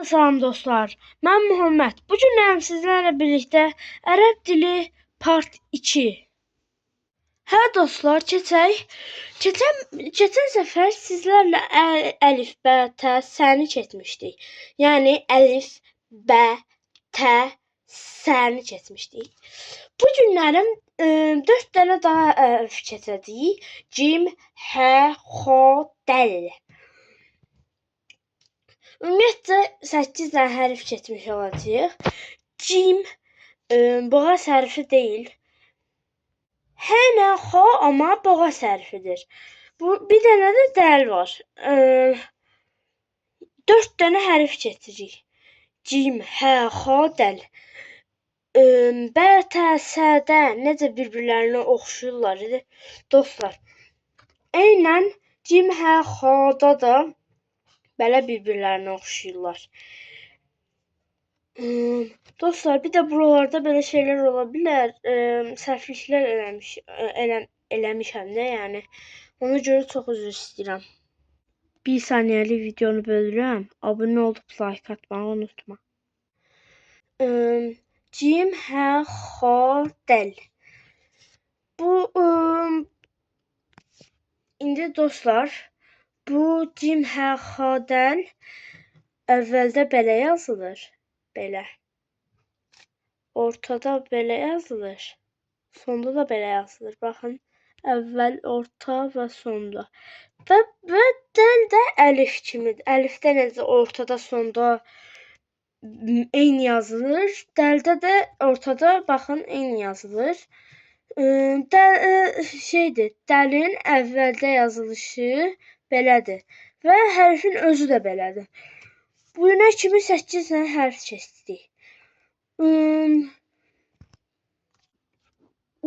Salam dostlar, mən Muhammed. Bu günlərim sizlərlə birlikdə ərəb dili part 2. Hə dostlar, keçən səfər sizlərlə əlif, bə, tə, səni keçmişdik. Yəni əlif, bə, tə, səni keçmişdik. Bu günlərim 4 dənə daha əlif keçəcəyik. Cim, hə, xo, dəl. Ümumiyyətcə 8 dənə hərf keçmiş olacaq. Cim boğaz hərfi deyil. Hə ilə xo amma boğaz hərfidir. Bir dənə də dəl var. 4 dənə hərf keçirik. Cim, hə, xo, dəl. Bə, tə, sə, də necə bir-birlərinə oxşuyurlar dostlar. Eynən cim, hə, xoda da belə bir-birlərinə oxşuyurlar. Dostlar, bir də buralarda belə şeylər ola bilər. Səhvliklər eləmişəm də, yəni. Ona görə çox üzr istəyirəm. 1 saniyəlik videonu bölürəm. Abunə olub like atmağı unutma. Cim, hə, xo, dəl. Bu indi dostlar, bu cim, hə, xo, dəl əvvəldə belə yazılır. Belə. Ortada belə yazılır. Sonda da belə yazılır. Baxın. Əvvəl, orta və sonda. Və dəl də əlif kimidir. Əlifdə necə ortada, sonda eyni yazılır. Dəldə də ortada, baxın, eyni yazılır. Dəlin əvvəldə yazılışı belədir. Və hərfin özü də belədir. Bu günə kimi 8 dənə hərf keçdik.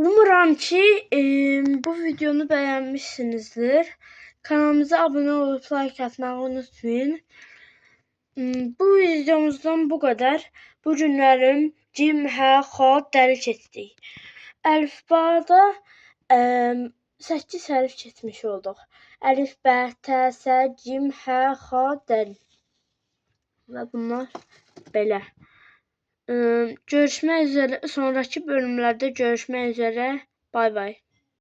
Umuram ki bu videonu bəyənmişsinizdir. Kanalımıza abunə olub like atmağı unutmayın. Bu videomuzdan bu qədər. Bu günlərim cim, hə, xo, dəl keçdik. Əlifbada 8 hərf keçmiş olduq. Əlif, bə, tə, sə, cim, hə, xo, dəl. Və bunlar belə. Görüşmək üzərə, sonraki bölümlərdə görüşmək üzərə. Bay bay.